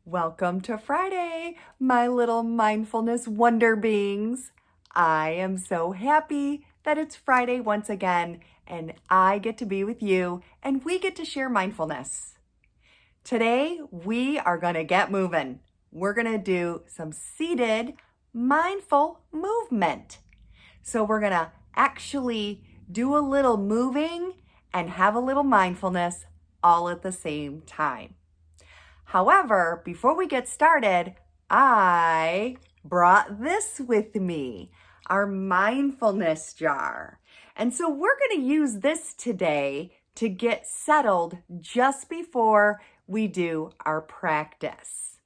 Welcome to Friday, my little mindfulness wonder beings. I am so happy that it's Friday once again, and I get to be with you, and we get to share mindfulness. Today, we are going to get moving. We're going to do some seated mindful movement. So we're going to actually do a little moving and have a little mindfulness all at the same time. However, before we get started, I brought this with me, our mindfulness jar. And so we're going to use this today to get settled just before we do our practice.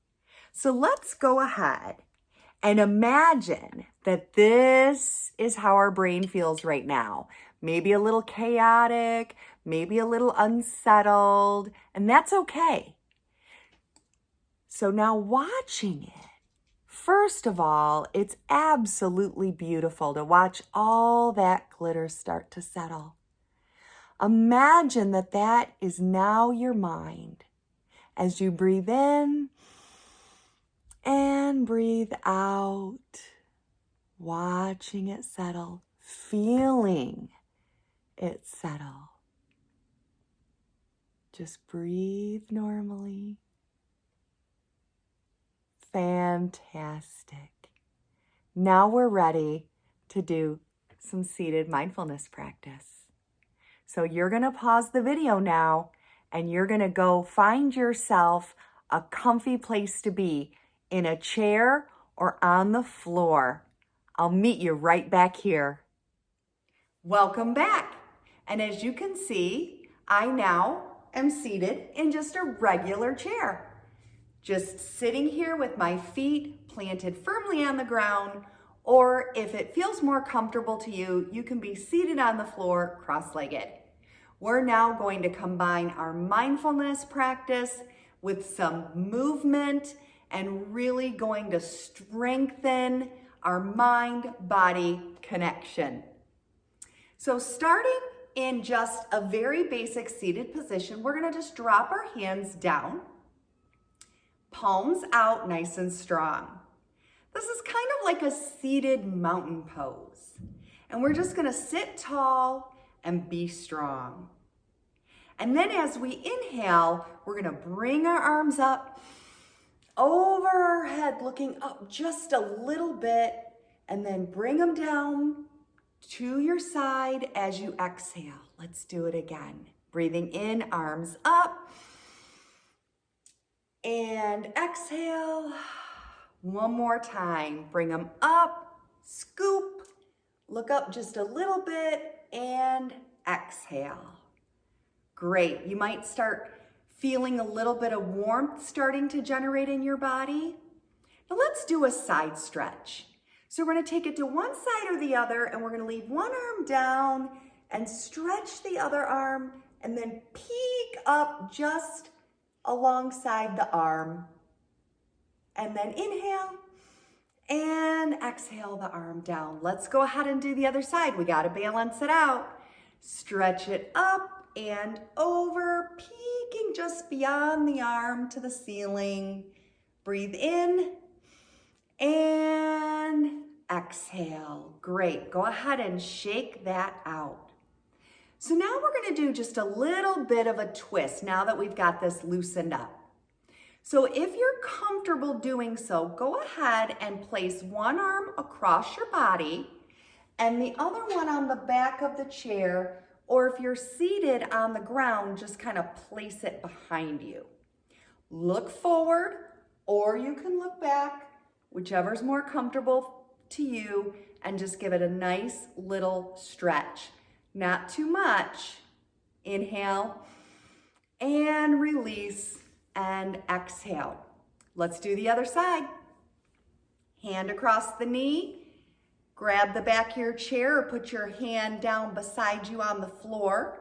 So let's go ahead and imagine that this is how our brain feels right now. Maybe a little chaotic, maybe a little unsettled, and that's okay. So now watching it, first of all, it's absolutely beautiful to watch all that glitter start to settle. Imagine that that is now your mind as you breathe in and breathe out, watching it settle, feeling it settle. Just breathe normally. Fantastic. Now we're ready to do some seated mindfulness practice. So you're going to pause the video now and you're going to go find yourself a comfy place to be in a chair or on the floor. I'll meet you right back here. Welcome back. And as you can see, I now am seated in just a regular chair. Just sitting here with my feet planted firmly on the ground, or if it feels more comfortable to you, you can be seated on the floor cross-legged. We're now going to combine our mindfulness practice with some movement and really going to strengthen our mind-body connection. So starting in just a very basic seated position, we're going to just drop our hands down. Palms out nice and strong. This is kind of like a seated mountain pose. And we're just going to sit tall and be strong. And then as we inhale, we're going to bring our arms up over our head, looking up just a little bit, and then bring them down to your side as you exhale. Let's do it again. Breathing in, arms up. And exhale, one more time. Bring them up, scoop, look up just a little bit, and exhale. Great, you might start feeling a little bit of warmth starting to generate in your body. Now let's do a side stretch. So we're gonna take it to one side or the other, and we're gonna leave one arm down and stretch the other arm, and then peek up just alongside the arm, and then inhale and exhale the arm down. Let's go ahead and do the other side. We got to balance it out. Stretch it up and over, peeking just beyond the arm to the ceiling. Breathe in and exhale. Great. Go ahead and shake that out. So now we're going to do just a little bit of a twist now that we've got this loosened up. So if you're comfortable doing so, go ahead and place one arm across your body and the other one on the back of the chair, or if you're seated on the ground, just kind of place it behind you. Look forward, or you can look back, whichever's more comfortable to you, and just give it a nice little stretch. Not too much. Inhale and release and exhale. Let's do the other side. Hand across the knee. Grab the back of your chair or put your hand down beside you on the floor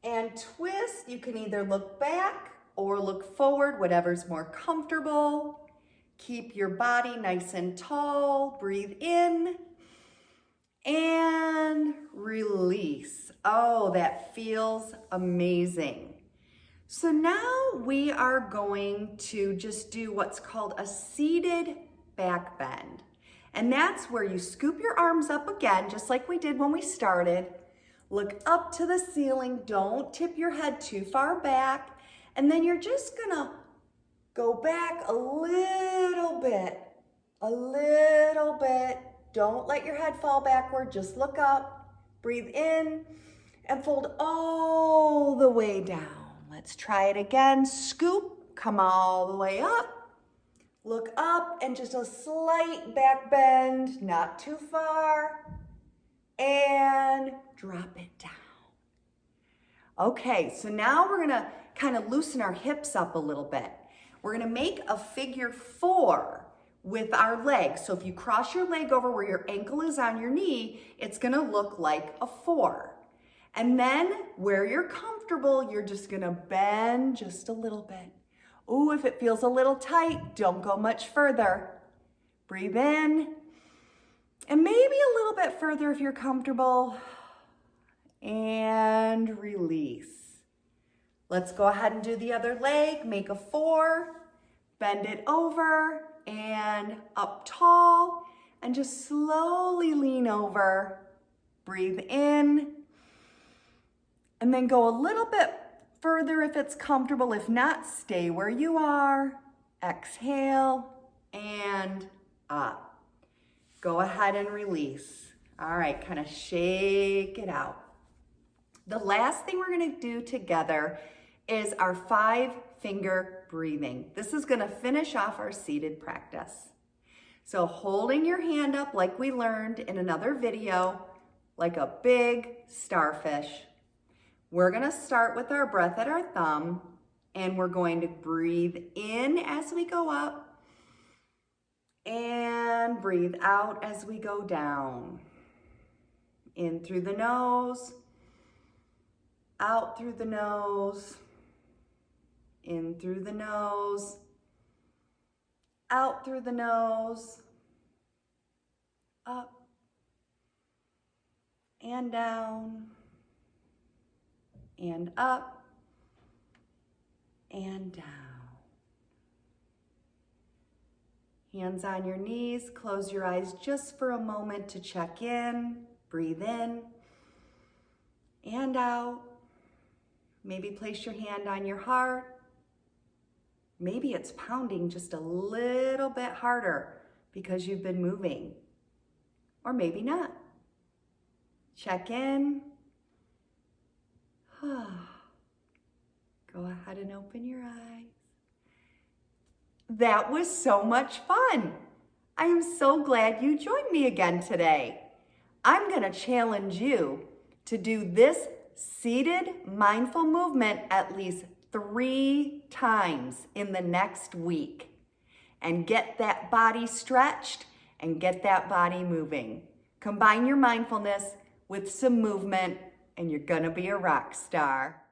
and twist. You can either look back or look forward, whatever's more comfortable. Keep your body nice and tall. Breathe in and release. Oh, that feels amazing. So now we are going to just do what's called a seated back bend. And that's where you scoop your arms up again, just like we did when we started. Look up to the ceiling, don't tip your head too far back. And then you're just gonna go back a little bit. Don't let your head fall backward, just look up, breathe in, and fold all the way down. Let's try it again. Scoop, come all the way up. Look up and just a slight back bend, not too far. And drop it down. Okay, so now we're gonna kind of loosen our hips up a little bit. We're gonna make a figure 4 with our legs. So if you cross your leg over where your ankle is on your knee, it's gonna look like a 4. And then where you're comfortable, you're just gonna bend just a little bit. Ooh, if it feels a little tight, don't go much further. Breathe in, and maybe a little bit further if you're comfortable, and release. Let's go ahead and do the other leg. Make a 4, bend it over, and up tall, and just slowly lean over. Breathe in, and then go a little bit further if it's comfortable. If not, stay where you are. Exhale and up. Go ahead and release. All right, kind of shake it out. The last thing we're gonna do together is our 5-finger breathing. This is gonna finish off our seated practice. So holding your hand up like we learned in another video, like a big starfish. We're gonna start with our breath at our thumb, and we're going to breathe in as we go up and breathe out as we go down. In through the nose, out through the nose, in through the nose, out through the nose, up and down, and up and down. Hands on your knees, close your eyes just for a moment to check in. Breathe in and out. Maybe place your hand on your heart. Maybe it's pounding just a little bit harder because you've been moving, or maybe not. Check in. Go ahead and open your eyes. That was so much fun. I am so glad you joined me again today. I'm going to challenge you to do this seated mindful movement at least 3 times in the next week and get that body stretched and get that body moving. Combine your mindfulness with some movement and you're gonna be a rock star.